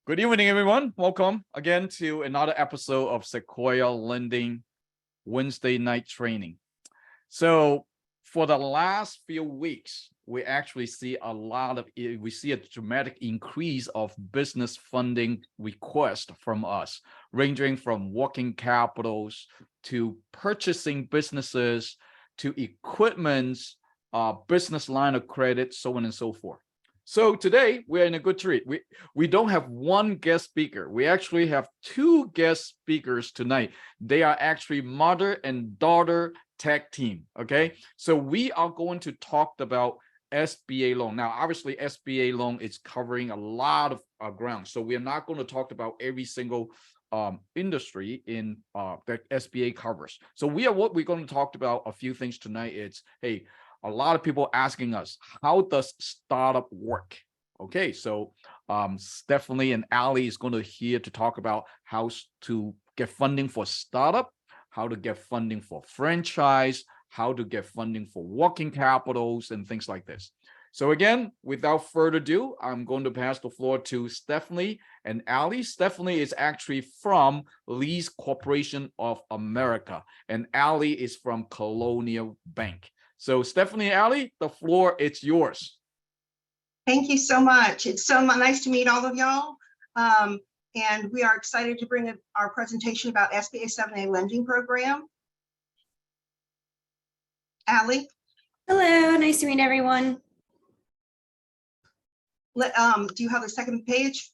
Good evening, everyone. Welcome again to another episode of Sequoia Lending Wednesday night training. So for the last few weeks, we actually see a dramatic increase of business funding requests from us, ranging from working capitals to purchasing businesses to equipments, business line of credit, so on and so forth. So today we're in a good treat. We don't have one guest speaker. We actually have two guest speakers tonight. They are actually mother and daughter tag team. Okay, so we are going to talk about SBA loan. Now, obviously, SBA loan is covering a lot of ground. So we are not going to talk about every single industry in that SBA covers. So what we're going to talk about a few things tonight. It's hey. A lot of people asking us, how does startup work? Okay, so Stephanie and Ali is going to talk about how to get funding for startup, how to get funding for franchise, how to get funding for working capitals and things like this. So again, without further ado, I'm going to pass the floor to Stephanie and Ali. Stephanie is actually from Lee's Corporation of America, and Ali is from Colonial Bank. So Stephanie and Ali, the floor is yours. Thank you so much. It's so nice to meet all of y'all. And we are excited to bring our presentation about SBA 7A lending program. Ali? Hello, nice to meet everyone. Do you have the second page?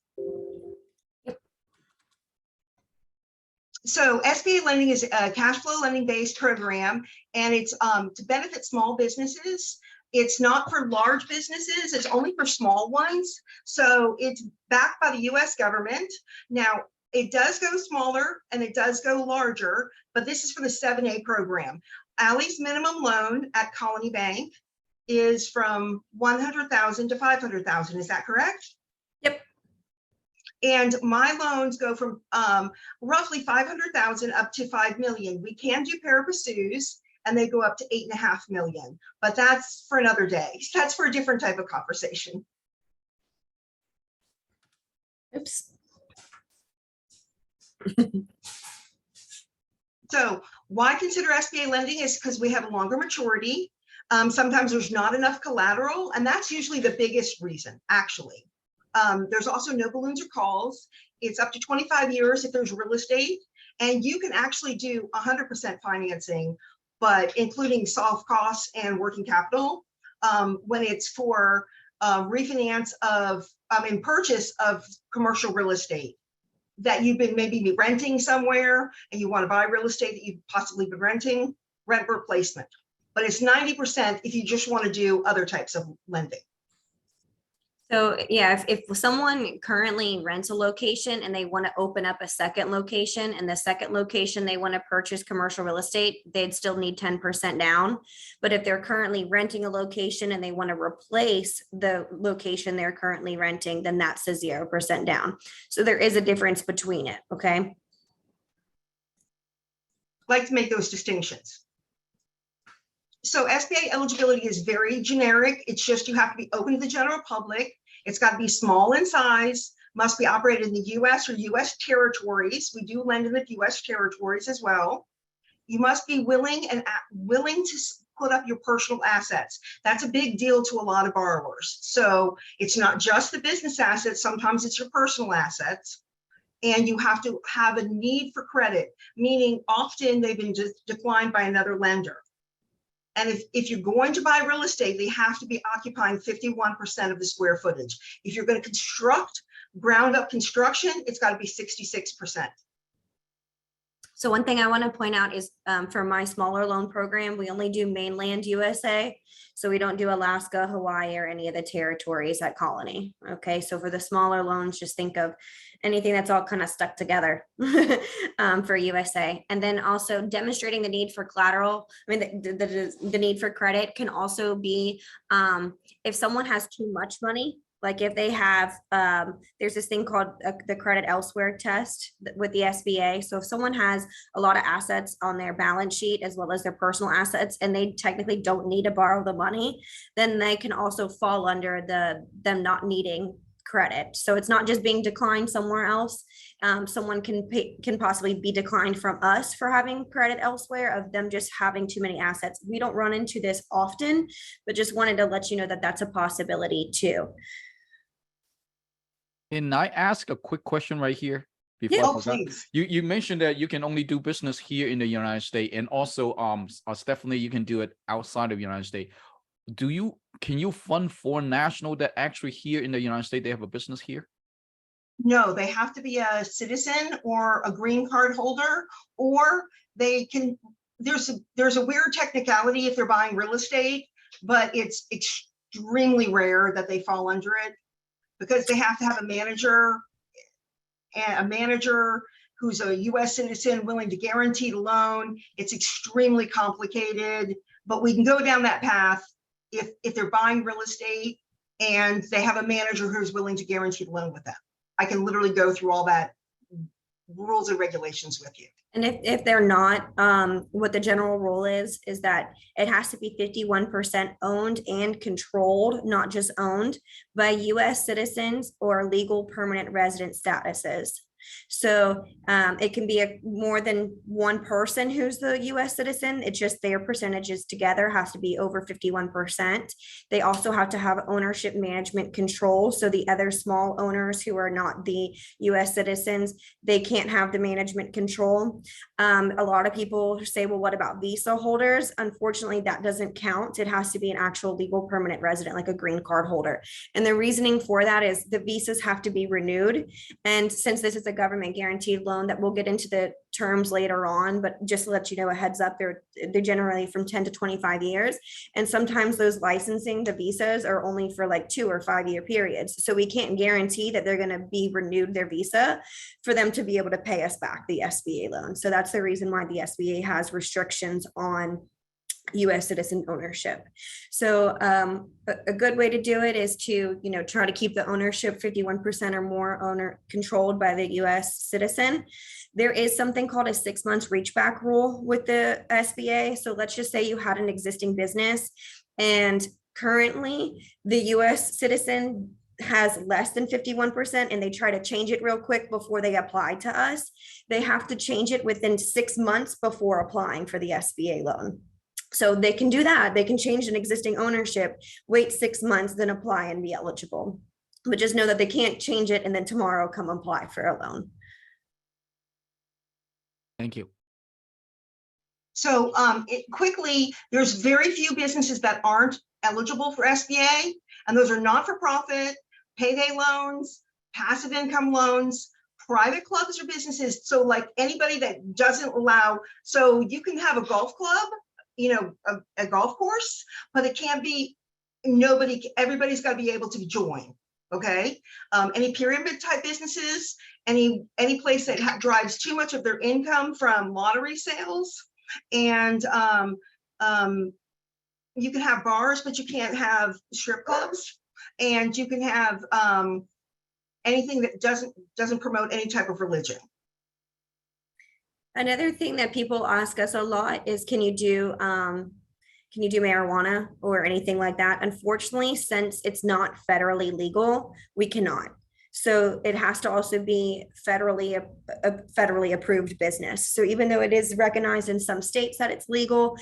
So SBA lending is a cash flow lending based program, and it's to benefit small businesses. It's not for large businesses, it's only for small ones. So it's backed by the US government. Now, it does go smaller and it does go larger, but this is for the 7A program. Ali's minimum loan at Colony Bank is from $100,000 to $500,000, is that correct? Yep. And my loans go from roughly 500,000 up to 5 million. We can do pari passus, and they go up to 8.5 million, but that's for another day. That's for a different type of conversation. Oops. So why consider SBA lending is because we have a longer maturity. Sometimes there's not enough collateral, and that's usually the biggest reason, actually. There's also no balloons or calls. It's up to 25 years if there's real estate, and you can actually do 100% financing, but including soft costs and working capital when it's for refinance of, purchase of commercial real estate that you've been maybe renting somewhere and you want to buy real estate that you've possibly been renting, rent replacement. But it's 90% if you just want to do other types of lending. So yeah, if someone currently rents a location and they want to open up a second location, and the second location they want to purchase commercial real estate, they'd still need 10% down. But if they're currently renting a location and they want to replace the location they're currently renting, then that's a 0% down. So there is a difference between it, okay? I'd like to make those distinctions. So SBA eligibility is very generic. It's just you have to be open to the general public. It's got to be small in size, must be operated in the US or US territories. We do lend in the US territories as well. You must be willing to put up your personal assets. That's a big deal to a lot of borrowers. So it's not just the business assets, sometimes it's your personal assets. And you have to have a need for credit, meaning often they've been declined by another lender. And if you're going to buy real estate, they have to be occupying 51% of the square footage. If you're going to construct ground up construction, it's got to be 66%. So one thing I want to point out is for my smaller loan program, we only do mainland USA. So we don't do Alaska, Hawaii, or any of the territories at Colony. Okay, so for the smaller loans, just think of anything that's all kind of stuck together for USA. And then also demonstrating the need for collateral. I mean, the need for credit can also be if someone has too much money. Like if they have, there's this thing called the credit elsewhere test with the SBA. So if someone has a lot of assets on their balance sheet as well as their personal assets, and they technically don't need to borrow the money, then they can also fall under them not needing credit. So it's not just being declined somewhere else. Someone can possibly be declined from us for having credit elsewhere, of them just having too many assets. We don't run into this often, but just wanted to let you know that that's a possibility too. Can I ask a quick question right here? Before I Oh, forgot? please. You mentioned that you can only do business here in the United States, and also Stephanie, you can do it outside of the United States. Can you fund foreign national that actually here in the United States they have a business here? No, they have to be a citizen or a green card holder, or they can, there's a weird technicality if they're buying real estate, but it's extremely rare that they fall under it, because they have to have a manager who's a US citizen willing to guarantee the loan. It's extremely complicated, but we can go down that path if they're buying real estate and they have a manager who's willing to guarantee the loan with them. I can literally go through all that rules and regulations with you. And if they're not, what the general rule is that it has to be 51% owned and controlled, not just owned, by US citizens or legal permanent resident statuses. So it can be more than one person who's the US citizen. It's just their percentages together has to be over 51%. They also have to have ownership management control. So the other small owners who are not the US citizens, they can't have the management control. A lot of people say, well, what about visa holders? Unfortunately, that doesn't count. It has to be an actual legal permanent resident, like a green card holder. And the reasoning for that is the visas have to be renewed. And since this is a government guaranteed loan, that we'll get into the terms later on, but just to let you know, a heads up, they're generally from 10 to 25 years. And sometimes those licensing, the visas are only for like 2 or 5 year periods. So we can't guarantee that they're going to be renewed their visa for them to be able to pay us back the SBA loan. So that's the reason why the SBA has restrictions on US citizen ownership. So a good way to do it is to, try to keep the ownership 51% or more owner controlled by the US citizen. There is something called a 6 months reach back rule with the SBA. So let's just say you had an existing business and currently the US citizen has less than 51% and they try to change it real quick before they apply to us. They have to change it within 6 months before applying for the SBA loan. So they can do that. They can change an existing ownership, wait 6 months, then apply and be eligible. But just know that they can't change it and then tomorrow come apply for a loan. Thank you. So quickly, there's very few businesses that aren't eligible for SBA, and those are not-for-profit, payday loans, passive income loans, private clubs or businesses. So like anybody that doesn't allow, so you can have a golf club, a golf course, but it can't be everybody's got to be able to join. Okay. Any pyramid type businesses, any place that drives too much of their income from lottery sales, and you can have bars, but you can't have strip clubs, and you can have anything that doesn't promote any type of religion. Another thing that people ask us a lot is, can you do marijuana or anything like that? Unfortunately, since it's not federally legal, we cannot. So it has to also be a federally approved business. So even though it is recognized in some states that it's legal,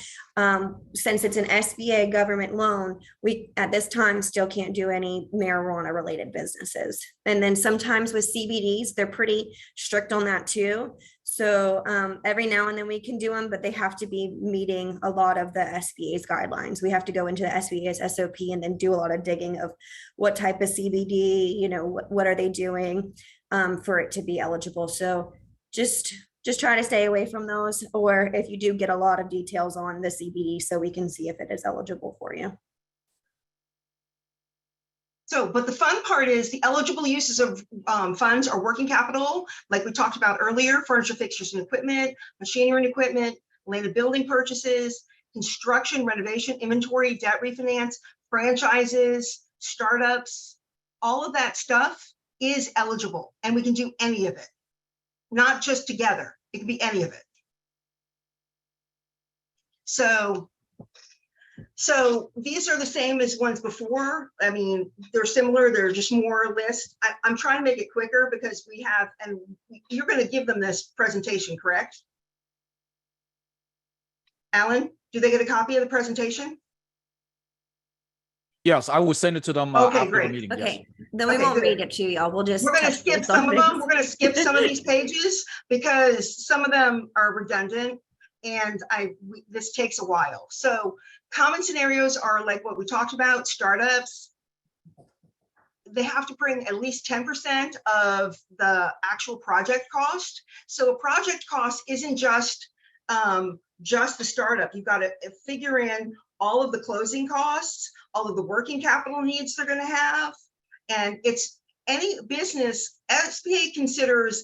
since it's an SBA government loan, we at this time still can't do any marijuana related businesses. And then sometimes with CBDs, they're pretty strict on that too. So every now and then we can do them, but they have to be meeting a lot of the SBA's guidelines. We have to go into the SBA's SOP and then do a lot of digging of what type of CBD, what are they doing for it to be eligible. So just try to stay away from those, or if you do, get a lot of details on the CBD so we can see if it is eligible for you. So, but the fun part is the eligible uses of funds are working capital, like we talked about earlier, furniture, fixtures, and equipment, machinery and equipment, land and building purchases, construction, renovation, inventory, debt refinance, franchises, startups, all of that stuff is eligible, and we can do any of it, not just together. It can be any of it. So So these are the same as ones before. I mean, they're similar, they're just more list. I'm trying to make it quicker because we have, and you're going to give them this presentation, correct? Alan, do they get a copy of the presentation? Yes, I will send it to them Okay, after the great. meeting. Yes. Okay, then we Okay, won't good. read it to y'all. We'll just. We're going to touch skip base on some of them. things. We're going to skip some of these pages because some of them are redundant and this takes a while. So common scenarios are like what we talked about, startups. They have to bring at least 10% of the actual project cost. So a project cost isn't just the startup. You've got to figure in all of the closing costs, all of the working capital needs they're going to have. And it's any business, SBA considers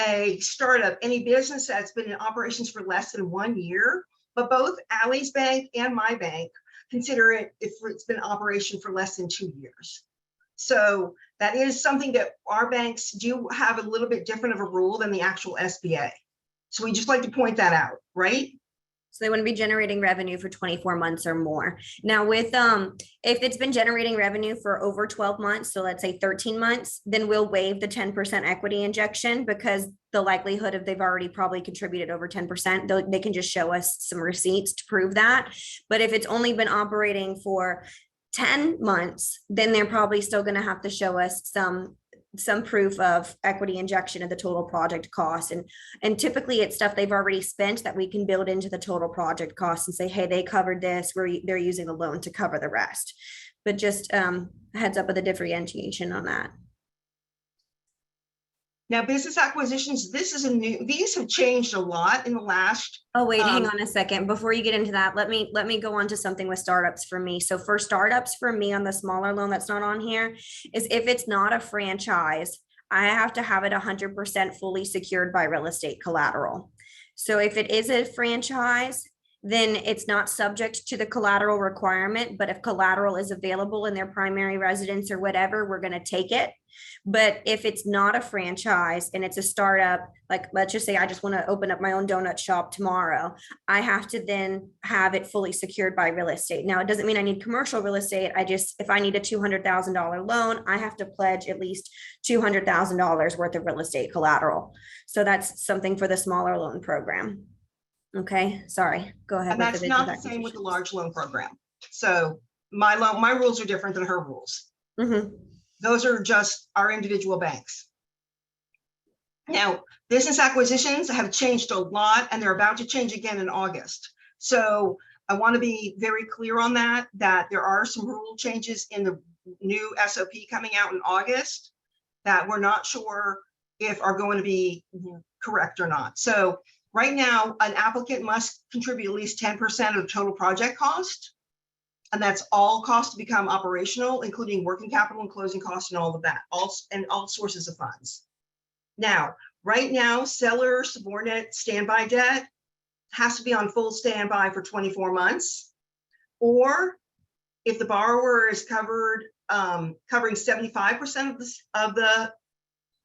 a startup any business that's been in operations for less than 1 year, but both Allie's bank and my bank consider it if it's been in operation for less than 2 years. So that is something that our banks do have a little bit different of a rule than the actual SBA. So we just like to point that out, right? So they want to be generating revenue for 24 months or more. Now with, if it's been generating revenue for over 12 months, so let's say 13 months, then we'll waive the 10% equity injection because the likelihood of they've already probably contributed over 10%, they can just show us some receipts to prove that. But if it's only been operating for 10 months, then they're probably still going to have to show us some proof of equity injection of the total project cost. And typically it's stuff they've already spent that we can build into the total project cost and say, hey, they covered this, they're using the loan to cover the rest. But just heads up with the differentiation on that. Now, business acquisitions, these have changed a lot in the last. Oh, wait, hang on a second. Before you get into that, let me go on to something with startups for me. So for startups for me on the smaller loan that's not on here is if it's not a franchise, I have to have it 100% fully secured by real estate collateral. So if it is a franchise, then it's not subject to the collateral requirement. But if collateral is available in their primary residence or whatever, we're going to take it. But if it's not a franchise and it's a startup, like let's just say I just want to open up my own donut shop tomorrow, I have to then have it fully secured by real estate. Now, it doesn't mean I need commercial real estate. If I need a $200,000 loan, I have to pledge at least $200,000 worth of real estate collateral. So that's something for the smaller loan program. Okay, sorry, go ahead. And that's not the same with the large loan program. So my rules are different than her rules. Mm-hmm. Those are just our individual banks. Now, business acquisitions have changed a lot and they're about to change again in August. So I want to be very clear on that there are some rule changes in the new SOP coming out in August that we're not sure if are going to be correct or not. So right now, an applicant must contribute at least 10% of the total project cost. And that's all costs to become operational, including working capital and closing costs and all of that, all sources of funds. Now, right now, seller subordinate standby debt has to be on full standby for 24 months. Or if the borrower is covering 75% of the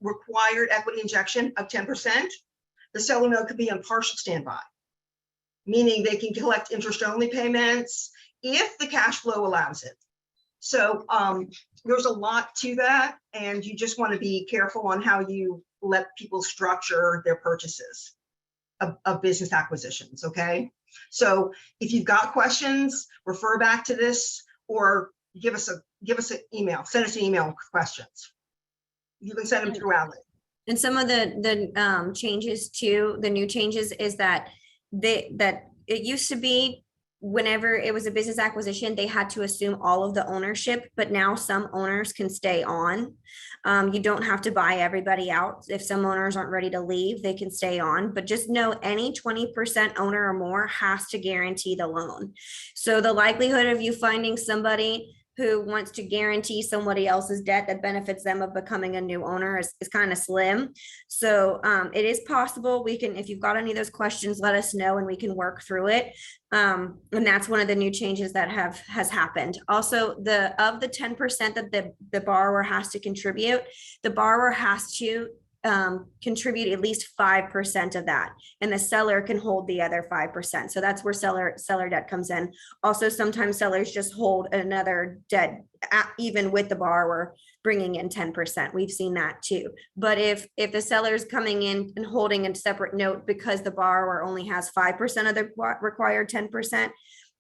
required equity injection of 10%, the seller note could be on partial standby, meaning they can collect interest-only payments if the cash flow allows it. So there's a lot to that, and you just want to be careful on how you let people structure their purchases of business acquisitions, okay? So if you've got questions, refer back to this or give us an email, send us an email with questions. You can send them through Outlet. And some of the changes too, the new changes is that it used to be whenever it was a business acquisition, they had to assume all of the ownership, but now some owners can stay on. You don't have to buy everybody out. If some owners aren't ready to leave, they can stay on, but just know any 20% owner or more has to guarantee the loan. So the likelihood of you finding somebody who wants to guarantee somebody else's debt that benefits them of becoming a new owner is kind of slim. So it is possible. We can, if you've got any of those questions, let us know and we can work through it. And that's one of the new changes that has happened. Also, of the 10% that the borrower has to contribute, the borrower has to contribute at least 5% of that, and the seller can hold the other 5%. So that's where seller debt comes in. Also, sometimes sellers just hold another debt even with the borrower bringing in 10%. We've seen that too. But if the seller's coming in and holding a separate note because the borrower only has 5% of the required 10%,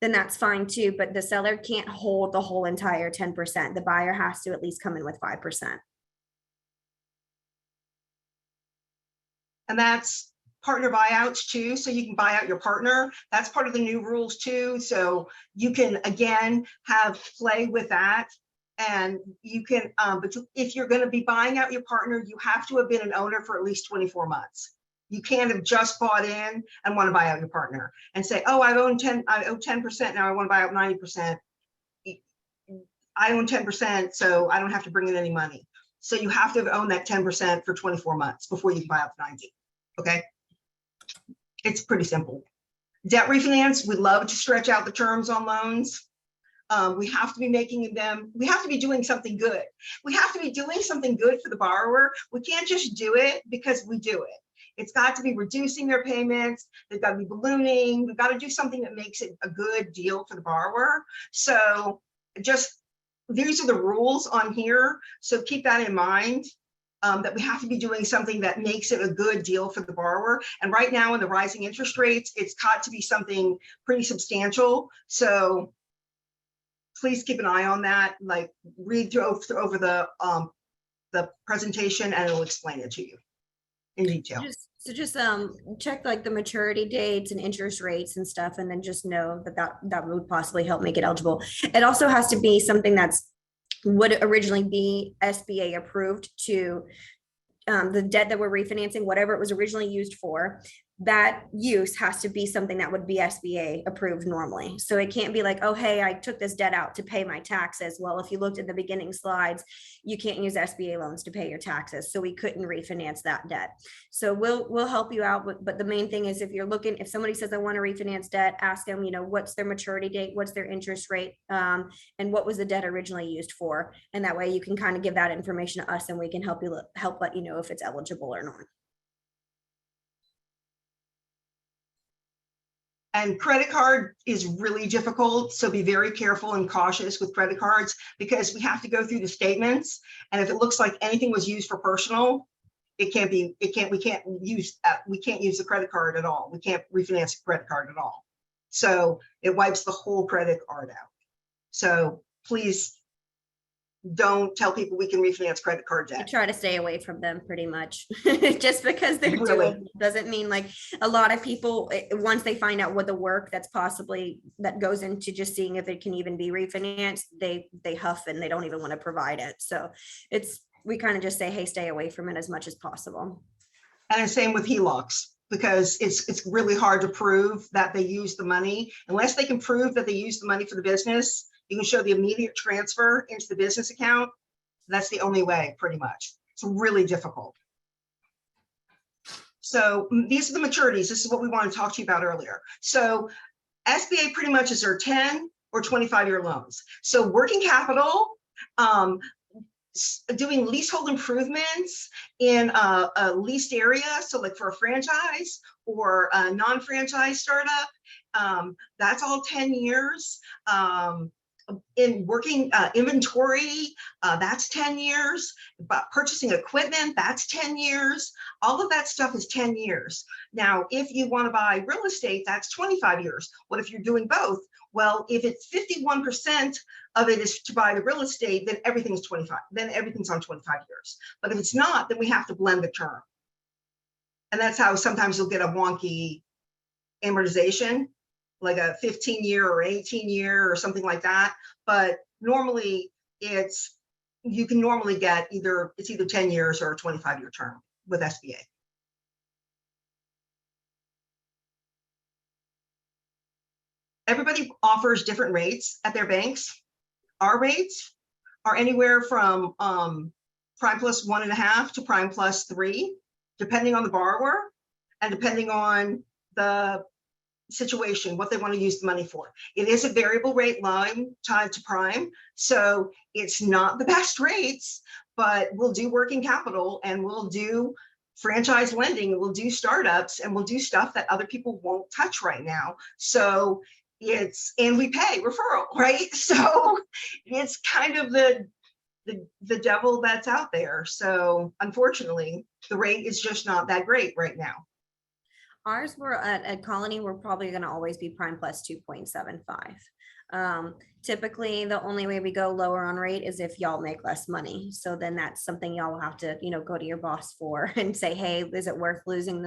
then that's fine too. But the seller can't hold the whole entire 10%. The buyer has to at least come in with 5%. And that's partner buyouts too. So you can buy out your partner. That's part of the new rules too. So you can, again, have play with that. And you can, but if you're going to be buying out your partner, you have to have been an owner for at least 24 months. You can't have just bought in and want to buy out your partner and say, oh, I owe 10%. Now I want to buy out 90%. I own 10%, so I don't have to bring in any money. So you have to have owned that 10% for 24 months before you can buy out the 90. Okay. It's pretty simple. Debt refinance, we love to stretch out the terms on loans. We have to be making them, we have to be doing something good. We have to be doing something good for the borrower. We can't just do it because we do it. It's got to be reducing their payments. They've got to be ballooning. We've got to do something that makes it a good deal for the borrower. So just, these are the rules on here. So keep that in mind. That we have to be doing something that makes it a good deal for the borrower. And right now in the rising interest rates, it's got to be something pretty substantial. So please keep an eye on that. Like read through over the presentation and it'll explain it to you in detail. Just check like the maturity dates and interest rates and stuff, and then just know that would possibly help make it eligible. It also has to be something that's would originally be SBA approved to the debt that we're refinancing, whatever it was originally used for. That use has to be something that would be SBA approved normally. So it can't be like, oh, hey, I took this debt out to pay my taxes. Well, if you looked at the beginning slides, you can't use SBA loans to pay your taxes. So we couldn't refinance that debt. So we'll help you out. But the main thing is if you're looking, if somebody says, I want to refinance debt, ask them, what's their maturity date? What's their interest rate? And what was the debt originally used for? And that way you can kind of give that information to us and we can help let you know if it's eligible or not. And credit card is really difficult. So be very careful and cautious with credit cards because we have to go through the statements. And if it looks like anything was used for personal, we can't use the credit card at all. We can't refinance a credit card at all. So it wipes the whole credit card out. So please don't tell people we can refinance credit card debt. I try to stay away from them pretty much. Just because they're Really? doing doesn't mean, like, a lot of people, once they find out what the work that goes into just seeing if it can even be refinanced, they huff and they don't even want to provide it. So we kind of just say, hey, stay away from it as much as possible. And the same with HELOCs, because it's really hard to prove that they use the money. Unless they can prove that they use the money for the business, you can show the immediate transfer into the business account. That's the only way, pretty much. It's really difficult. So these are the maturities. This is what we want to talk to you about earlier. So SBA pretty much is our 10 or 25-year loans. So working capital, doing leasehold improvements in a leased area. So like for a franchise or a non-franchise startup, that's all 10 years. In working inventory, that's 10 years, but purchasing equipment, that's 10 years. All of that stuff is 10 years. Now, if you want to buy real estate, that's 25 years. What if you're doing both? Well, if it's 51% of it is to buy the real estate, then everything's 25, then everything's on 25 years. But if it's not, then we have to blend the term. And that's how sometimes you'll get a wonky amortization, like a 15-year or 18-year or something like that. But normally you can normally get either 10 years or a 25-year term with SBA. Everybody offers different rates at their banks. Our rates are anywhere from prime plus 1.5 to prime plus 3, depending on the borrower and depending on the situation, what they want to use the money for. It is a variable rate loan tied to prime, so it's not the best rates, but we'll do working capital and we'll do franchise lending will do startups and will do stuff that other people won't touch right now. So and we pay referral, right? So it's kind of the devil that's out there. So unfortunately, the rate is just not that great right now. Ours were at Colony, we're probably going to always be prime plus 2.75. Typically, the only way we go lower on rate is if y'all make less money. So then that's something y'all will have to, go to your boss for and say, hey, is it worth losing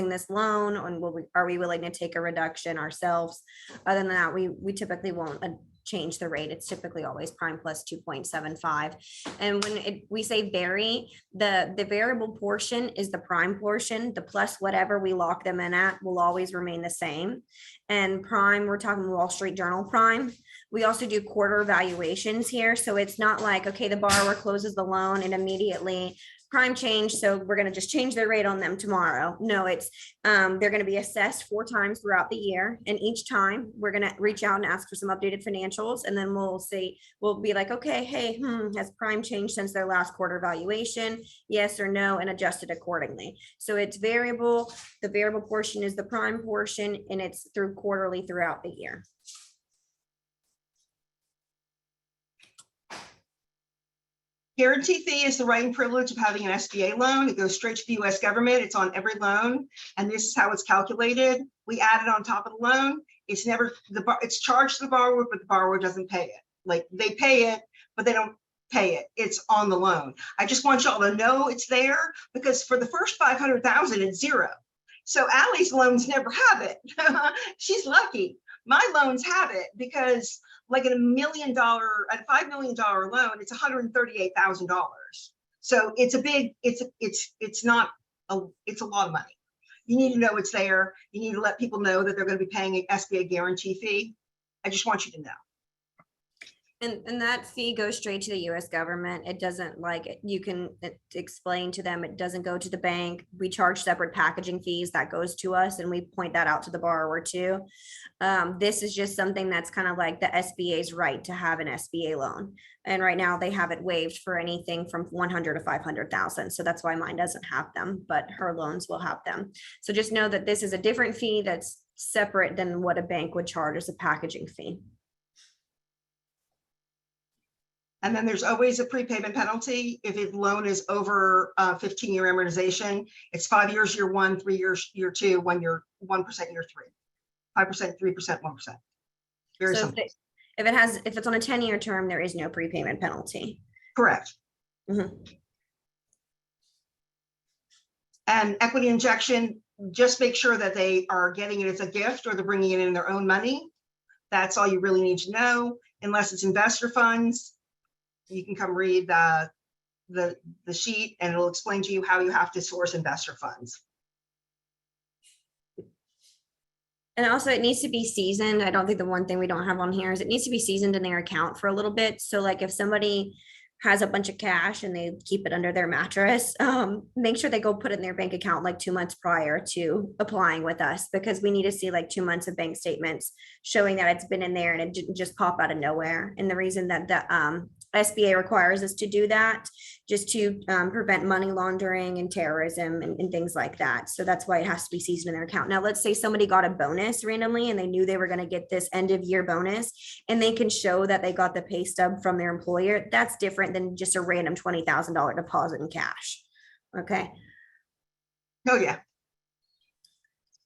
this loan? And are we willing to take a reduction ourselves? Other than that, we typically won't change the rate. It's typically always prime plus 2.75. And when we say vary, the variable portion is the prime portion. The plus whatever we lock them in at will always remain the same. And prime, we're talking Wall Street Journal prime. We also do quarter valuations here. So it's not like, okay, the borrower closes the loan and immediately prime change, so we're going to just change the rate on them tomorrow. No, it's they're going to be assessed 4 times throughout the year, and each time we're going to reach out and ask for some updated financials, and then we'll be like, okay, hey, has prime changed since their last quarter valuation? Yes or no, and adjust it accordingly. So it's variable. The variable portion is the prime portion, and it's quarterly throughout the year. Guarantee fee is the right and privilege of having an SBA loan. It goes straight to the US government. It's on every loan. And this is how it's calculated. We add it on top of the loan. It's never, it's charged to the borrower, but the borrower doesn't pay it. Like they pay it, but they don't pay it. It's on the loan. I just want y'all to know it's there because for the first 500,000, it's zero. So Allie's loans never have it. She's lucky. My loans have it because like at a $5 million loan, it's $138,000. So it's a big, it's a lot of money. You need to know it's there. You need to let people know that they're going to be paying an SBA guarantee fee. I just want you to know. And that fee goes straight to the US government. It doesn't you can explain to them, it doesn't go to the bank. We charge separate packaging fees that goes to us, and we point that out to the borrower too. This is just something that's kind of like the SBA's right to have an SBA loan. And right now they have it waived for anything from 100 to 500,000. So that's why mine doesn't have them, but her loans will have them. So just know that this is a different fee that's separate than what a bank would charge as a packaging fee. And then there's always a prepayment penalty. If a loan is over 15-year amortization, it's 5 years, year 1, 3 years, year 2, 1 year, 1% year 3, 5%, 3%, 1%. Very simple. If it's on a 10-year term, there is no prepayment penalty. Correct. Mm-hmm. And equity injection, just make sure that they are getting it as a gift or they're bringing it in their own money. That's all you really need to know. Unless it's investor funds, you can come read the sheet and it'll explain to you how you have to source investor funds. And also it needs to be seasoned. I don't think the one thing we don't have on here is it needs to be seasoned in their account for a little bit. So like if somebody has a bunch of cash and they keep it under their mattress, make sure they go put it in their bank account like 2 months prior to applying with us, because we need to see like 2 months of bank statements showing that it's been in there and it didn't just pop out of nowhere. And the reason that the SBA requires us to do that just to prevent money laundering and terrorism and things like that. So that's why it has to be seasoned in their account. Now, let's say somebody got a bonus randomly and they knew they were going to get this end of year bonus and they can show that they got the pay stub from their employer. That's different than just a random $20,000 deposit in cash. Okay. Oh, yeah.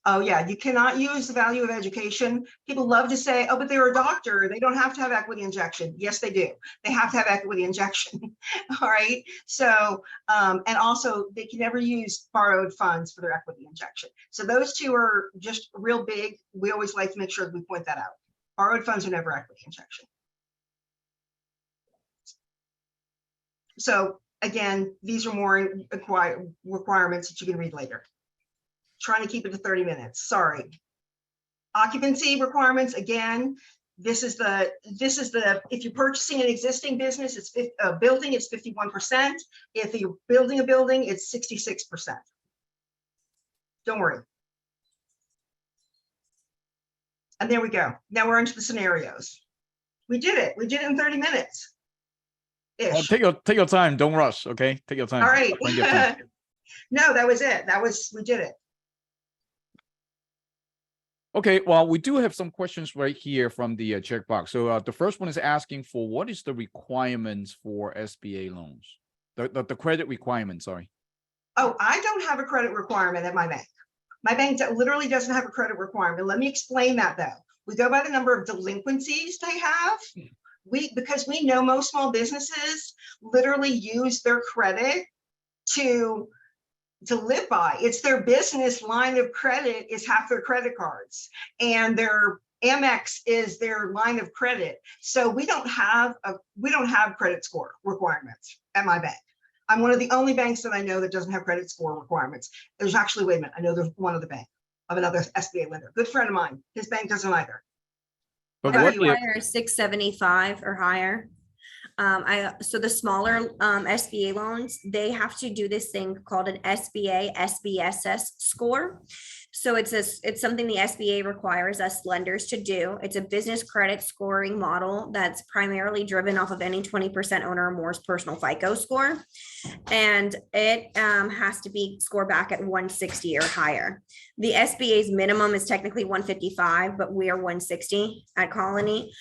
Oh, yeah. You cannot use the value of education. People love to say, oh, but they're a doctor. They don't have to have equity injection. Yes, they do. They have to have equity injection. All right. So, and also they can never use borrowed funds for their equity injection. So those two are just real big. We always like to make sure that we point that out. Borrowed funds are never equity injection. So again, these are more requirements that you can read later. Trying to keep it to 30 minutes. Sorry. Occupancy requirements. Again, this is the if you're purchasing an existing business, it's a building, it's 51%. If you're building a building, it's 66%. Don't worry. And there we go. Now we're into the scenarios. We did it. We did it in 30 minutes. Take your time. Don't rush. Okay. Take your time. All right. No, that was it. We did it. Okay, well, we do have some questions right here from the checkbox. So the first one is asking for what is the requirements for SBA loans? The credit requirement, sorry. Oh, I don't have a credit requirement at my bank. My bank literally doesn't have a credit requirement. Let me explain that though. We go by the number of delinquencies they have. Because we know most small businesses literally use their credit to live by. It's their business line of credit is half their credit cards, and their Amex is their line of credit. So we don't have credit score requirements at my bank. I'm one of the only banks that I know that doesn't have credit score requirements. There's actually, wait a minute, I know there's one other bank of another SBA lender, good friend of mine. His bank doesn't either. But How what about you? Require 675 or higher. So the smaller SBA loans, they have to do this thing called an SBA SBSS score. So it's something the SBA requires us lenders to do. It's a business credit scoring model that's primarily driven off of any 20% owner or more's personal FICO score. And it has to be scored back at 160 or higher. The SBA's minimum is technically 155, but we are 160 at Colony.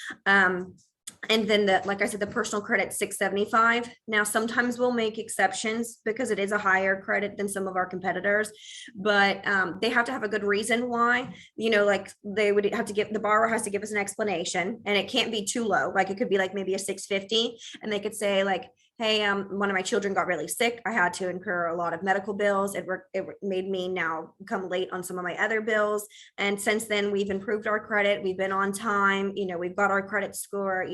And then like I said, the personal credit 675. Now, sometimes we'll make exceptions because it is a higher credit than some of our competitors, but they have to have a good reason why, like they would have to the borrower has to give us an explanation, and it can't be too low. Like it could be like maybe a 650, and they could say like, hey, one of my children got really sick. I had to incur a lot of medical bills. It made me now come late on some of my other bills. And since then, we've improved our credit. We've been on time. We've got our credit score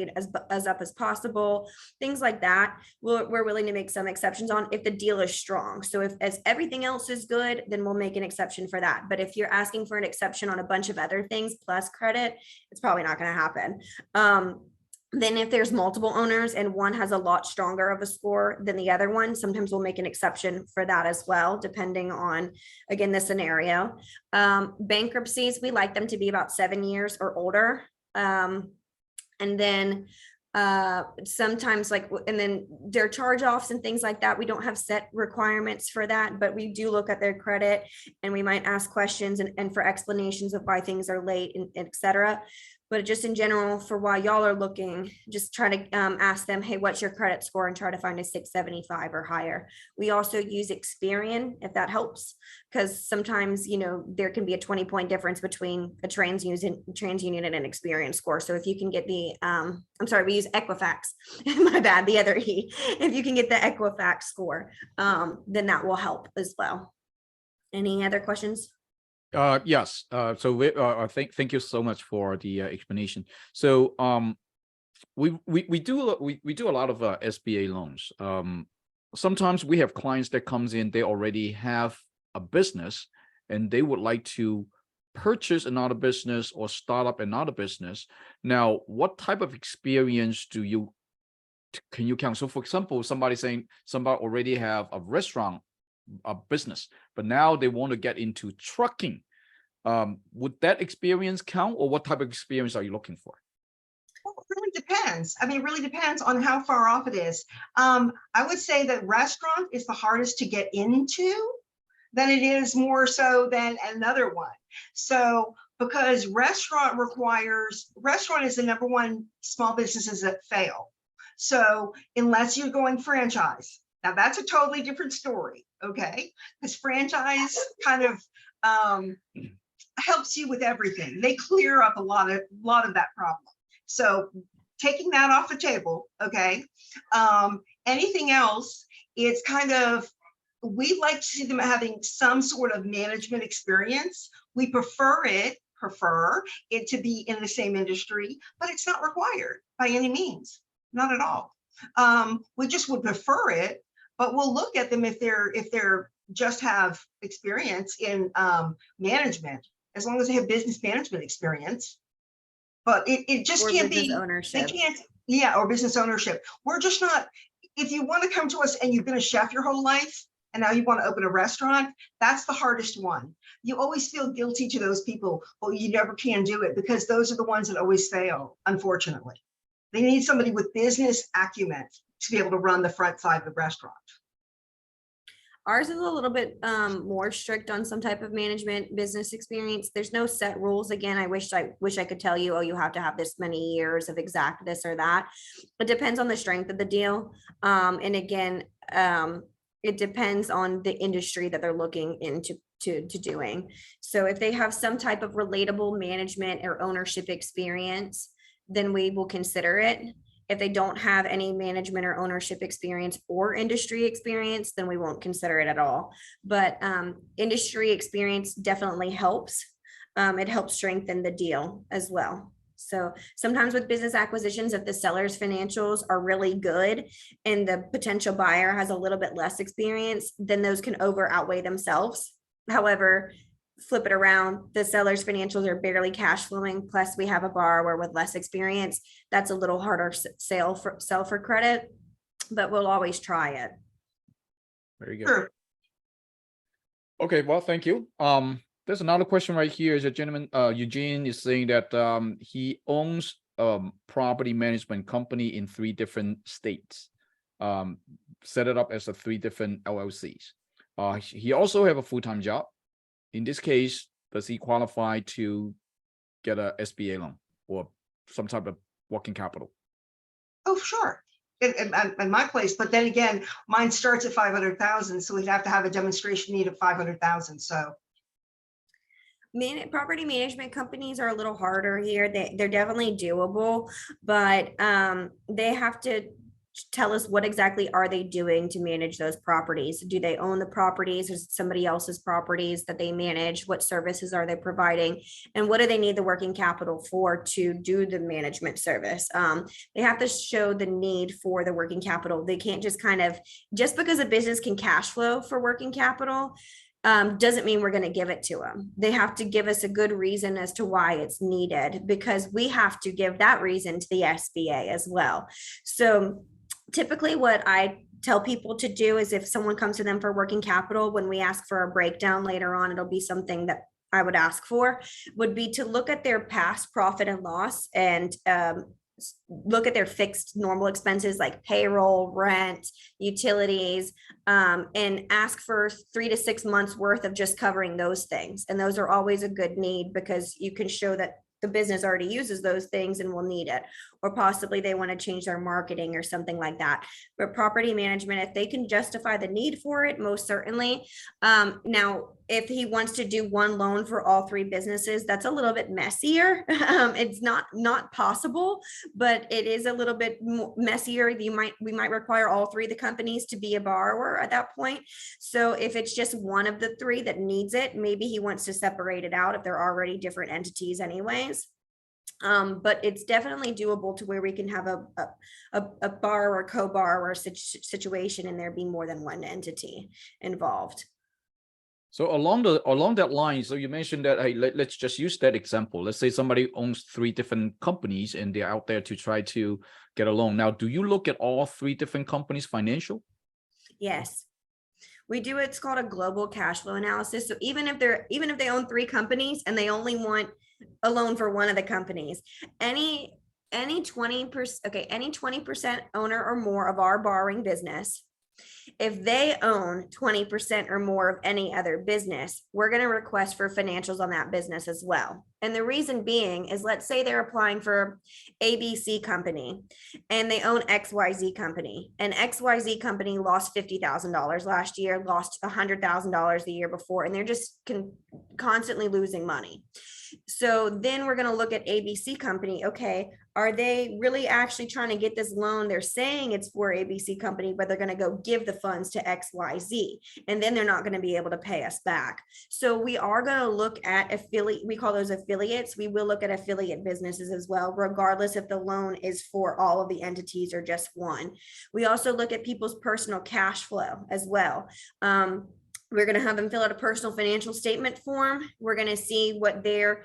as up as possible. Things like that. We're willing to make some exceptions on if the deal is strong. So as everything else is good, then we'll make an exception for that. But if you're asking for an exception on a bunch of other things plus credit, it's probably not going to happen. Then if there's multiple owners and one has a lot stronger of a score than the other one, sometimes we'll make an exception for that as well, depending on, again, the scenario. Bankruptcies, we like them to be about 7 years or older. And then sometimes and then their charge-offs and things like that, we don't have set requirements for that, but we do look at their credit, and we might ask questions and for explanations of why things are late, and et cetera. But just in general, for while y'all are looking, just try to ask them, hey, what's your credit score, and try to find a 675 or higher. We also use Experian, if that helps, because sometimes, there can be a 20-point difference between a TransUnion and an Experian score. So if you can get the, we use Equifax, my bad, the other E. If you can get the Equifax score, then that will help as well. Any other questions? Yes. So thank you so much for the explanation. So we do a lot of SBA loans. Sometimes we have clients that comes in, they already have a business and they would like to purchase another business or start up another business. Now, what type of experience can you count? So for example, somebody already have a restaurant, a business, but now they want to get into trucking. Would that experience count, or what type of experience are you looking for? Well, it really depends. I mean, it really depends on how far off it is. I would say that restaurant is the hardest to get into than it is more so than another one. So because restaurant is the number one small businesses that fail. So unless you're going franchise, now that's a totally different story, okay? Because franchise kind of helps you with everything. They clear up a lot of that problem. So taking that off the table, okay? Anything else, it's kind of, we like to see them having some sort of management experience. We prefer it to be in the same industry, but it's not required by any means, not at all. We just would prefer it, but we'll look at them if they're just have experience in management, as long as they have business management experience. But it just can't be ownership. They can't, or business ownership. We're just not. If you want to come to us and you've been a chef your whole life and now you want to open a restaurant, that's the hardest one. You always feel guilty to those people. Well, you never can do it, because those are the ones that always fail, unfortunately. They need somebody with business acumen to be able to run the front side of the restaurant. Ours is a little bit more strict on some type of management business experience. There's no set rules. Again, I wish I could tell you, oh, you have to have this many years of exact this or that. It depends on the strength of the deal. And again, it depends on the industry that they're looking into doing. So if they have some type of relatable management or ownership experience, then we will consider it. If they don't have any management or ownership experience or industry experience, then we won't consider it at all. But industry experience definitely helps. It helps strengthen the deal as well. So sometimes with business acquisitions, if the seller's financials are really good and the potential buyer has a little bit less experience, then those can outweigh themselves. However, flip it around, the seller's financials are barely cash flowing, plus we have a borrower with less experience. That's a little harder sell for credit, but we'll always try it. Very good. Sure. Okay, well, thank you. There's another question right here. Is a gentleman, Eugene is saying that he owns property management company in 3 different states. Set it up as 3 different LLCs. He also have a full-time job. In this case, does he qualify to get a SBA loan or some type of working capital? Oh, sure. In my place, but then again, mine starts at 500,000, so we'd have to have a demonstration need of 500,000. So Property management companies are a little harder here. They're definitely doable, but they have to tell us what exactly are they doing to manage those properties. Do they own the properties? Is it somebody else's properties that they manage? What services are they providing? And what do they need the working capital for to do the management service? They have to show the need for the working capital. They can't just just because a business can cash flow for working capital doesn't mean we're going to give it to them. They have to give us a good reason as to why it's needed, because we have to give that reason to the SBA as well. So typically what I tell people to do is if someone comes to them for working capital, when we ask for a breakdown later on, it'll be something that I would ask for, would be to look at their past profit and loss and look at their fixed normal expenses like payroll, rent, utilities, and ask for 3 to 6 months worth of just covering those things. And those are always a good need because you can show that the business already uses those things and will need it, or possibly they want to change their marketing or something like that. But property management, if they can justify the need for it, most certainly. Now, if he wants to do one loan for all 3 businesses, that's a little bit messier. It's not possible, but it is a little bit messier. We might require all 3 of the companies to be a borrower at that point. So if it's just one of the 3 that needs it, maybe he wants to separate it out if they're already different entities anyways. But it's definitely doable to where we can have a borrower, co-borrower situation and there be more than one entity involved. So along that line, so you mentioned that, hey, let's just use that example. Let's say somebody owns 3 different companies and they're out there to try to get a loan. Now, do you look at all 3 different companies' financial? Yes, we do. It's called a global cash flow analysis. So even if they own 3 companies and they only want a loan for one of the companies, any 20% owner or more of our borrowing business, if they own 20% or more of any other business, we're going to request for financials on that business as well. And the reason being is, let's say they're applying for ABC company and they own XYZ company, and XYZ company lost $50,000 last year, lost $100,000 the year before, and they're just constantly losing money. So then we're going to look at ABC company. Okay, are they really actually trying to get this loan? They're saying it's for ABC company, but they're going to go give the funds to XYZ, and then they're not going to be able to pay us back. So we are going to look at affiliate. We call those affiliates. We will look at affiliate businesses as well, regardless if the loan is for all of the entities or just one. We also look at people's personal cash flow as well. We're going to have them fill out a personal financial statement form. We're going to see what their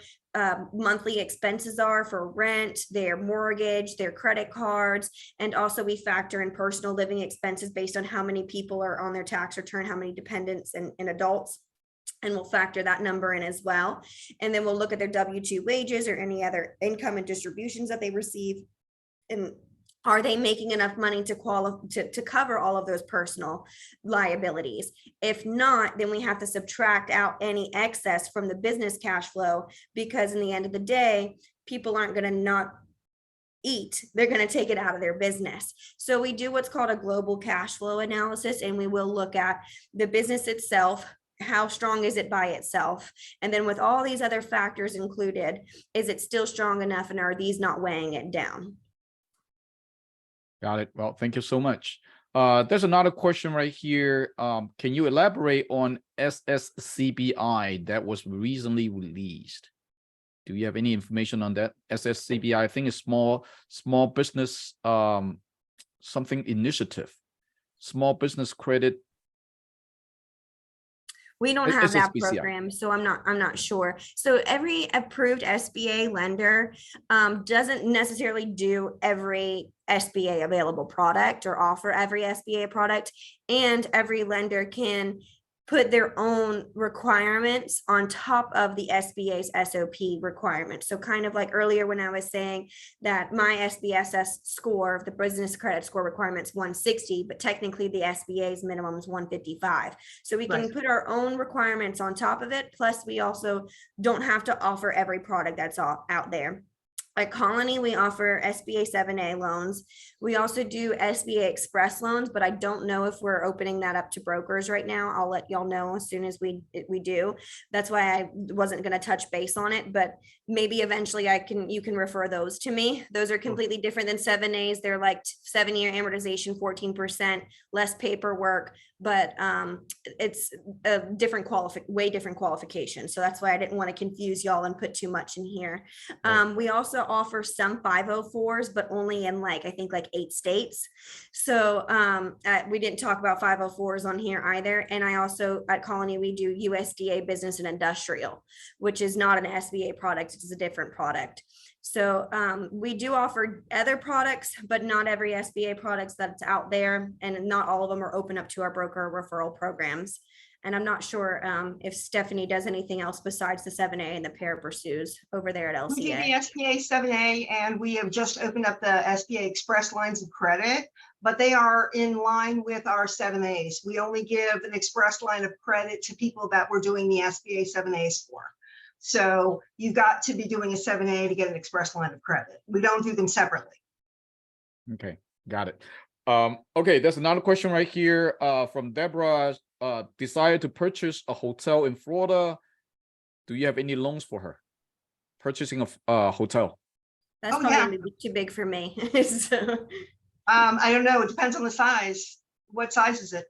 monthly expenses are for rent, their mortgage, their credit cards, and also we factor in personal living expenses based on how many people are on their tax return, how many dependents and adults. And we'll factor that number in as well. And then we'll look at their W-2 wages or any other income and distributions that they receive. And Are they making enough money to to cover all of those personal liabilities? If not, then we have to subtract out any excess from the business cash flow, because in the end of the day, people aren't going to not eat, they're going to take it out of their business. So we do what's called a global cash flow analysis, and we will look at the business itself. How strong is it by itself? And then with all these other factors included, is it still strong enough, and are these not weighing it down? Got it. Well, thank you so much. There's another question right here. Can you elaborate on SSCBI that was recently released? Do you have any information on that? SSCBI, I think it's small business, something initiative, small business credit. We don't have that SSBCI. program, so I'm not sure. So every approved SBA lender doesn't necessarily do every SBA available product or offer every SBA product, and every lender can put their own requirements on top of the SBA's SOP requirements. So kind of like earlier when I was saying that my SBSS score, the business credit score requirements 160, but technically the SBA's minimum is 155. So we can put our own requirements on top of it. Plus we also don't have to offer every product that's out there. At Colony, we offer SBA 7A loans. We also do SBA Express loans, but I don't know if we're opening that up to brokers right now. I'll let y'all know as soon as we do. That's why I wasn't going to touch base on it, but maybe eventually you can refer those to me. Those are completely different than 7As. They're like 7-year amortization, 14%, less paperwork, but it's a way different qualification. So that's why I didn't want to confuse y'all and put too much in here. We also offer some 504s, but only in I think 8 states. So we didn't talk about 504s on here either. And I also, at Colony, we do USDA business and industrial, which is not an SBA product. It's a different product. So we do offer other products, but not every SBA products that's out there, and not all of them are open up to our broker referral programs. And I'm not sure if Stephanie does anything else besides the 7A and the pair pursues over there at LCA. We do the SBA 7A, and we have just opened up the SBA Express lines of credit, but they are in line with our 7As. We only give an express line of credit to people that we're doing the SBA 7As for. So you've got to be doing a 7A to get an express line of credit. We don't do them separately. Okay, got it. Okay, there's another question right here from Deborah. Desire to purchase a hotel in Florida. Do you have any loans for her? Purchasing a hotel. That's probably too big for me. So. I don't know. It depends on the size. What size is it?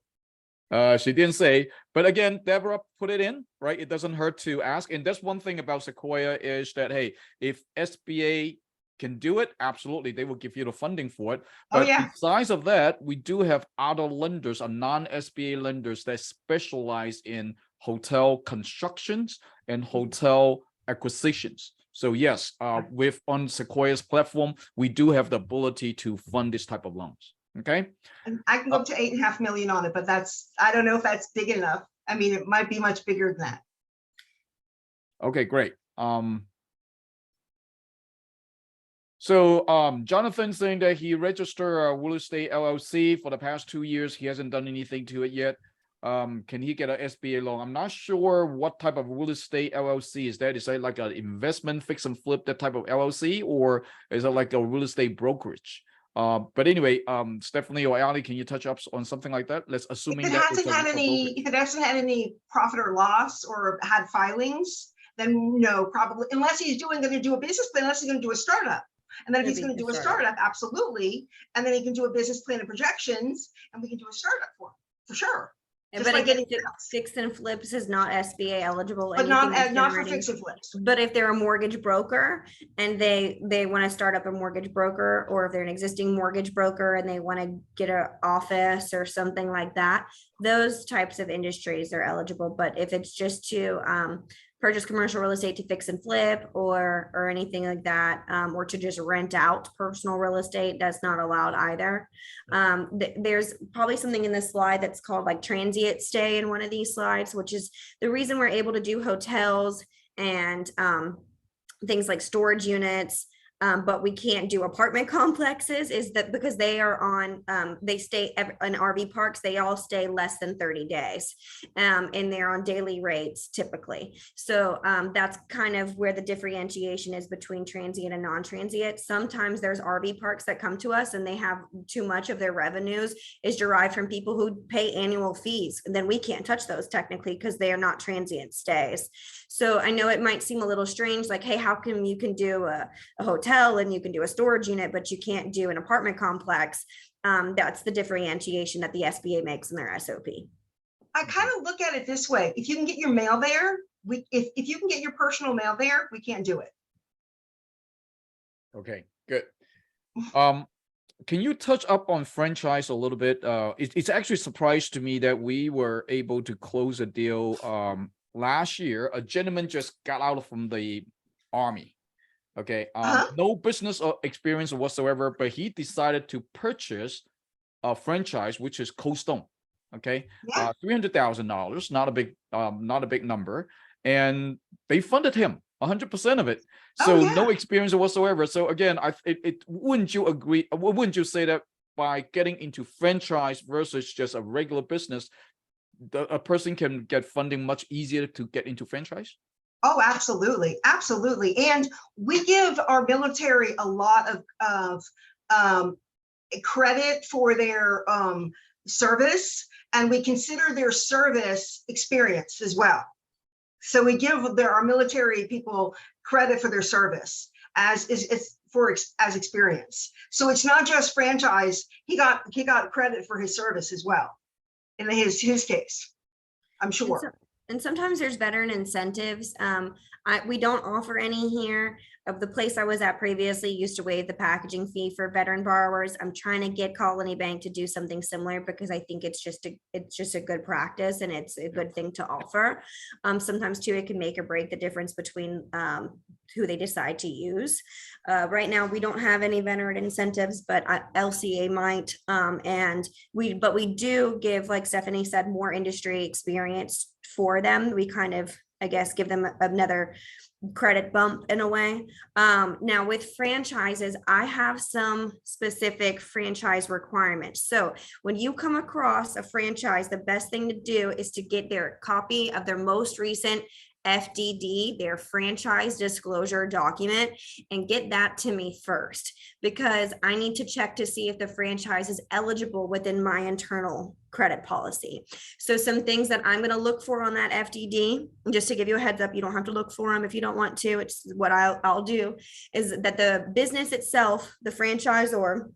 She didn't say, but again, Deborah put it in, right? It doesn't hurt to ask. And that's one thing about Sequoia is that, hey, if SBA can do it, absolutely, they will give you the funding for it. But besides of that, we do have other lenders, non-SBA lenders that specialize in hotel constructions and hotel acquisitions. So yes, on Sequoia's platform, we do have the ability to fund this type of loans. Okay. And I can go up to $8.5 million on it, but I don't know if that's big enough. I mean, it might be much bigger than that. Okay, great. So Jonathan saying that he registered a real estate LLC for the past 2 years. He hasn't done anything to it yet. Can he get an SBA loan? I'm not sure what type of real estate LLC is that. Is that like an investment fix and flip, that type of LLC, or is it like a real estate brokerage? But anyway, Stephanie or Ali, can you touch up on something like that? Let's assuming if it hasn't had any profit or loss or had filings, then no, probably, unless he's going to do a business plan, unless he's going to do a startup. And then if he's going to do a startup, absolutely. And then he can do a business plan and projections, and we can do a startup for sure. But again, fix and flips is not SBA eligible. But not for fix and flips. But if they're a mortgage broker and they want to start up a mortgage broker, or if they're an existing mortgage broker and they want to get an office or something like that, those types of industries are eligible. But if it's just to purchase commercial real estate to fix and flip or anything like that, or to just rent out personal real estate, that's not allowed either. There's probably something in this slide that's called like transient stay in one of these slides, which is the reason we're able to do hotels and things like storage units But we can't do apartment complexes, is that because they are on, they stay in RV parks, they all stay less than 30 days. And they're on daily rates typically. So that's kind of where the differentiation is between transient and non-transient. Sometimes there's RV parks that come to us and they have too much of their revenues is derived from people who pay annual fees. And then we can't touch those technically because they are not transient stays. So I know it might seem a little strange, like, hey, how come you can do a hotel and you can do a storage unit, but you can't do an apartment complex? That's the differentiation that the SBA makes in their SOP. I kind of look at it this way. If you can get your mail there, if you can get your personal mail there, we can't do it. Okay, good. Can you touch up on franchise a little bit? It's actually a surprise to me that we were able to close a deal last year. A gentleman just got out from the Army. Okay, no business or experience whatsoever, but he decided to purchase a franchise, which is Cold Stone. Okay, Yeah. $300,000, not a big number, and they funded him 100% of it. So Oh, yeah. no experience whatsoever. So again, wouldn't you agree? Wouldn't you say that by getting into franchise versus just a regular business, a person can get funding much easier to get into franchise? Oh, absolutely. Absolutely. And we give our military a lot of credit for their service, and we consider their service experience as well. So we give our military people credit for their service as experience. So it's not just franchise. He got credit for his service as well in his case, I'm sure. And sometimes there's veteran incentives. We don't offer any here. Of the place I was at previously used to waive the packaging fee for veteran borrowers. I'm trying to get Colony Bank to do something similar because I think it's just a good practice and it's a good thing to offer. Sometimes too, it can make or break the difference between who they decide to use. Right now, we don't have any veteran incentives, but LCA might. But we do give, like Stephanie said, more industry experience for them. We kind of, I guess, give them another credit bump in a way. Now with franchises, I have some specific franchise requirements. So when you come across a franchise, the best thing to do is to get their copy of their most recent FDD, their franchise disclosure document, and get that to me first, because I need to check to see if the franchise is eligible within my internal credit policy. So some things that I'm going to look for on that FDD, just to give you a heads up, you don't have to look for them if you don't want to. It's what I'll do is that the business itself, the franchisor,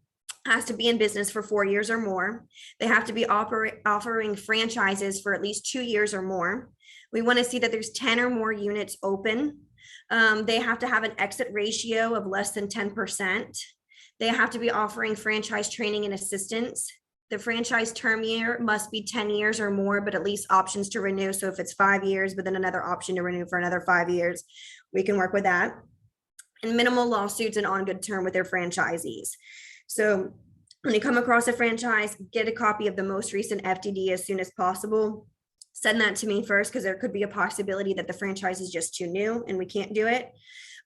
has to be in business for 4 years or more. They have to be offering franchises for at least 2 years or more. We want to see that there's 10 or more units open. They have to have an exit ratio of less than 10%. They have to be offering franchise training and assistance. The franchise term year must be 10 years or more, but at least options to renew. So if it's 5 years, but then another option to renew for another 5 years, we can work with that. And minimal lawsuits and on good term with their franchisees. So when you come across a franchise, get a copy of the most recent FDD as soon as possible. Send that to me first, because there could be a possibility that the franchise is just too new and we can't do it.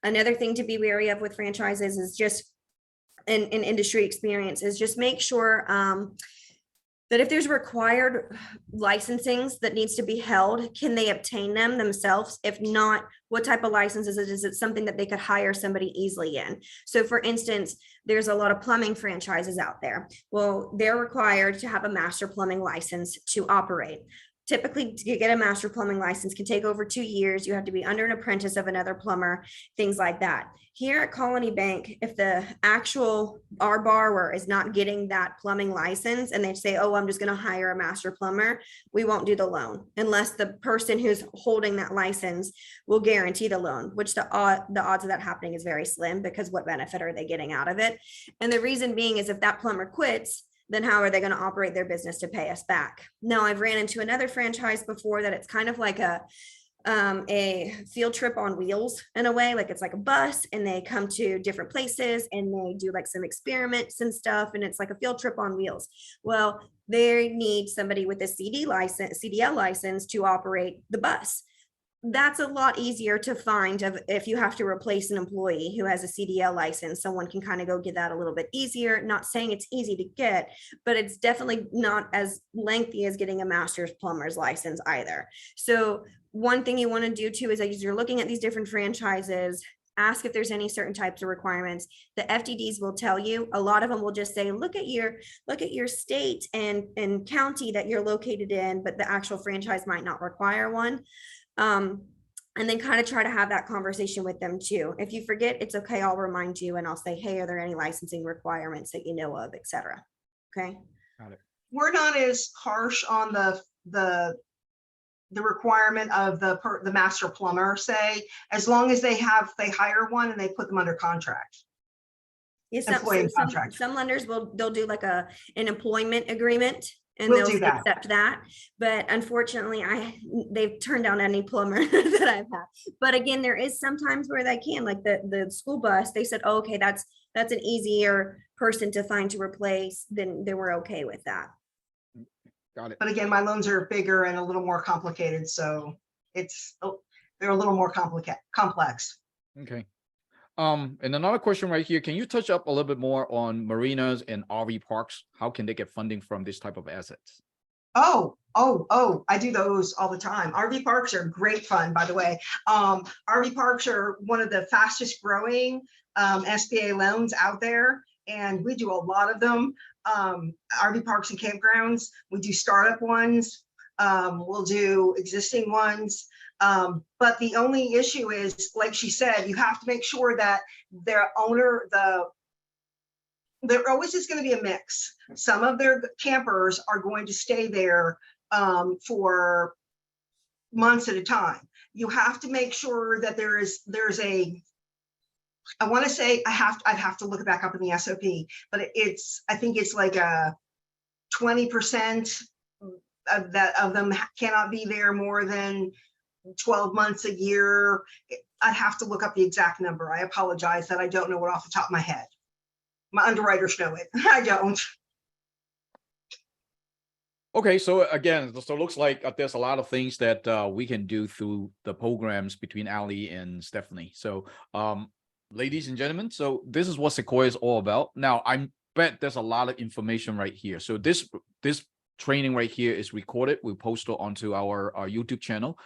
Another thing to be wary of with franchises is just in industry experience is just make sure that if there's required licensings that needs to be held, can they obtain them themselves? If not, what type of licenses is it? Is it something that they could hire somebody easily in? So for instance, there's a lot of plumbing franchises out there. Well, they're required to have a master plumbing license to operate. Typically, to get a master plumbing license can take over 2 years. You have to be under an apprentice of another plumber, things like that. Here at Colony Bank, if our borrower is not getting that plumbing license and they say, oh, I'm just going to hire a master plumber, we won't do the loan unless the person who's holding that license will guarantee the loan, which the odds of that happening is very slim, because what benefit are they getting out of it? And the reason being is if that plumber quits, then how are they going to operate their business to pay us back? Now, I've ran into another franchise before that it's kind of like a field trip on wheels in a way, like it's like a bus and they come to different places and they do like some experiments and stuff. And it's like a field trip on wheels. Well, they need somebody with a CDL license to operate the bus. that's a lot easier to find if you have to replace an employee who has a CDL license. Someone can kind of go get that a little bit easier. Not saying it's easy to get, but it's definitely not as lengthy as getting a master's plumber's license either. So one thing you want to do too is as you're looking at these different franchises, ask if there's any certain types of requirements. The FDDs will tell you. A lot of them will just say, look at your state and county that you're located in, but the actual franchise might not require one. And then kind of try to have that conversation with them too. If you forget, it's okay. I'll remind you and I'll say, hey, are there any licensing requirements that you know of, et cetera. Okay. Got it. We're not as harsh on the requirement of the master plumber, say, as long as they hire one and they put them under contract. Yes, Employee contract. some lenders they'll do like an employment agreement and We'll they'll do that. accept that. But unfortunately, they've turned down any plumber that I've had. But again, there is sometimes where they can, like the school bus, they said, oh, okay, that's an easier person to find to replace, then we're okay with that. Got it. But again, my loans are bigger and a little more complicated, so they're a little more complex. Okay. And another question right here, can you touch up a little bit more on marinas and RV parks? How can they get funding from this type of assets? Oh, I do those all the time. RV parks are great fun, by the way. RV parks are one of the fastest growing SBA loans out there, and we do a lot of them. RV parks and campgrounds, we do startup ones. We'll do existing ones. But the only issue is, like she said, you have to make sure that their owner, there always is going to be a mix. Some of their campers are going to stay there for months at a time. You have to make sure that there's a, I want to say I'd have to look it back up in the SOP, but I think it's like a 20% of them cannot be there more than 12 months a year. I'd have to look up the exact number. I apologize that I don't know it off the top of my head. My underwriters know it. I don't. Okay, so again, so it looks like there's a lot of things that we can do through the programs between Ali and Stephanie. So ladies and gentlemen, so this is what Sequoia is all about. Now, I bet there's a lot of information right here. So this training right here is recorded. We post it onto our YouTube channel.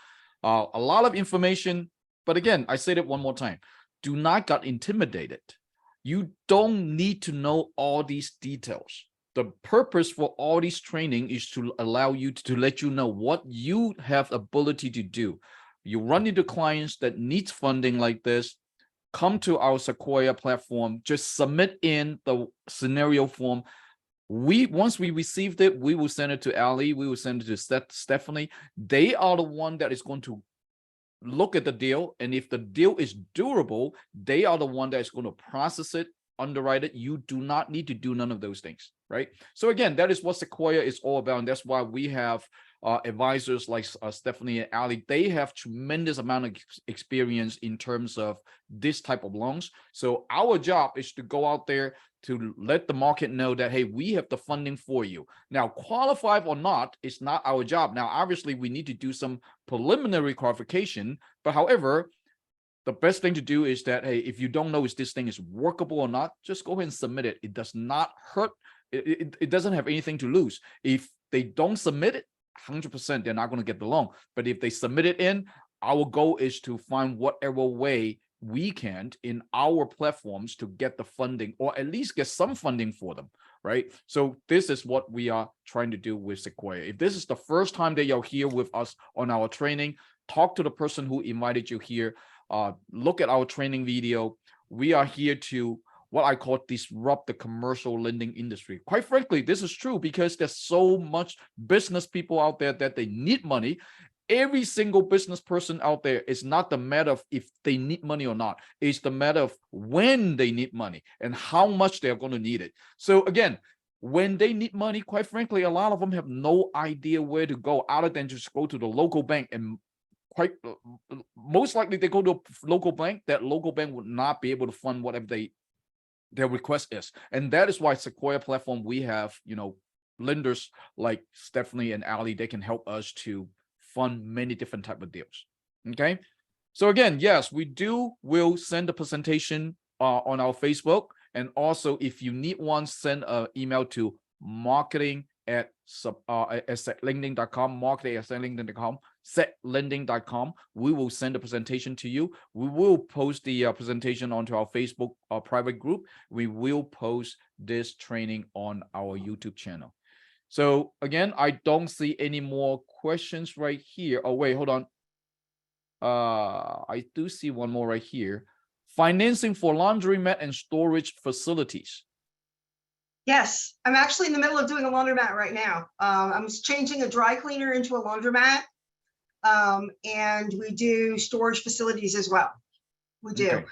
A lot of information, but again, I said it one more time. Do not get intimidated. You don't need to know all these details. The purpose for all this training is to allow you to let you know what you have ability to do. You run into clients that needs funding like this, come to our Sequoia platform, just submit in the scenario form. Once we received it, we will send it to Ali, we will send it to Stephanie. They are the one that is going to look at the deal, and if the deal is durable, they are the one that is going to process it, underwrite it. You do not need to do none of those things, right? So again, that is what Sequoia is all about, and that's why we have advisors like Stephanie and Ali. They have tremendous amount of experience in terms of this type of loans. So our job is to go out there to let the market know that, hey, we have the funding for you. Now, qualified or not, it's not our job. Now, obviously, we need to do some preliminary qualification, but however, the best thing to do is that, hey, if you don't know if this thing is workable or not, just go ahead and submit it. It does not hurt. It doesn't have anything to lose. If they don't submit it, 100%, they're not going to get the loan. But if they submit it in, our goal is to find whatever way we can in our platforms to get the funding, or at least get some funding for them, right? So this is what we are trying to do with Sequoia. If this is the first time that you're here with us on our training, talk to the person who invited you here. Look at our training video. We are here to what I call disrupt the commercial lending industry. Quite frankly, this is true because there's so much business people out there that they need money. Every single business person out there is not the matter of if they need money or not. It's the matter of when they need money and how much they're going to need it. So again, when they need money, quite frankly, a lot of them have no idea where to go other than just go to the local bank, and quite most likely they go to a local bank. That local bank would not be able to fund whatever their request is. And that is why Sequoia platform, we have, lenders like Stephanie and Ali, they can help us to fund many different type of deals. Okay. So again, yes, we'll send the presentation on our Facebook. And also if you need one, send an email to marketing@setlending.com, marketing@setlending.com, setlending.com. We will send the presentation to you. We will post the presentation onto our Facebook private group. We will post this training on our YouTube channel. So again, I don't see any more questions right here. Oh, wait, hold on. I do see one more right here. Financing for laundromat and storage facilities. Yes, I'm actually in the middle of doing a laundromat right now. I'm changing a dry cleaner into a laundromat. And we do storage facilities as well. We do. Okay.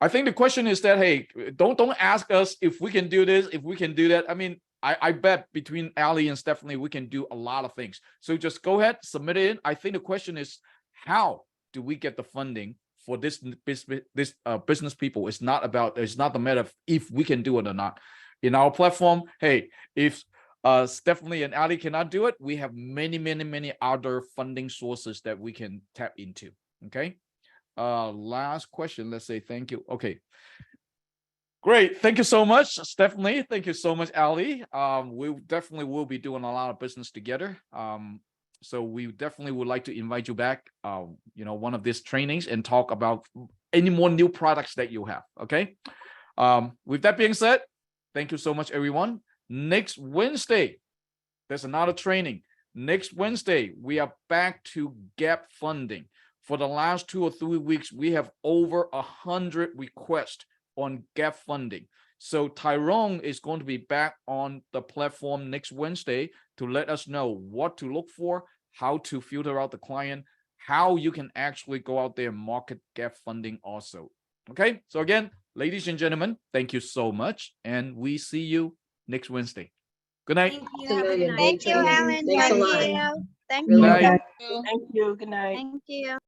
I think the question is that, hey, don't ask us if we can do this, if we can do that. I mean, I bet between Ali and Stephanie, we can do a lot of things. So just go ahead, submit it in. I think the question is, how do we get the funding for this business people? It's not the matter of if we can do it or not. In our platform, hey, if Stephanie and Ali cannot do it, we have many other funding sources that we can tap into. Okay. Last question. Let's say thank you. Okay. Great. Thank you so much, Stephanie. Thank you so much, Ali. We definitely will be doing a lot of business together. So we definitely would like to invite you back, one of these trainings and talk about any more new products that you have. Okay. With that being said, thank you so much, everyone. Next Wednesday, there's another training. Next Wednesday, we are back to gap funding. For the last 2 or 3 weeks, we have over 100 requests on gap funding. So Tyrone is going to be back on the platform next Wednesday to let us know what to look for, how to filter out the client, how you can actually go out there and market gap funding also. Okay, so again, ladies and gentlemen, thank you so much. And we see you next Wednesday. Good night. Thank you. Have a good night. Thank you, Alan. Thanks a lot. Thank you. Thank Good you. night. Thank you. Good night. Thank you.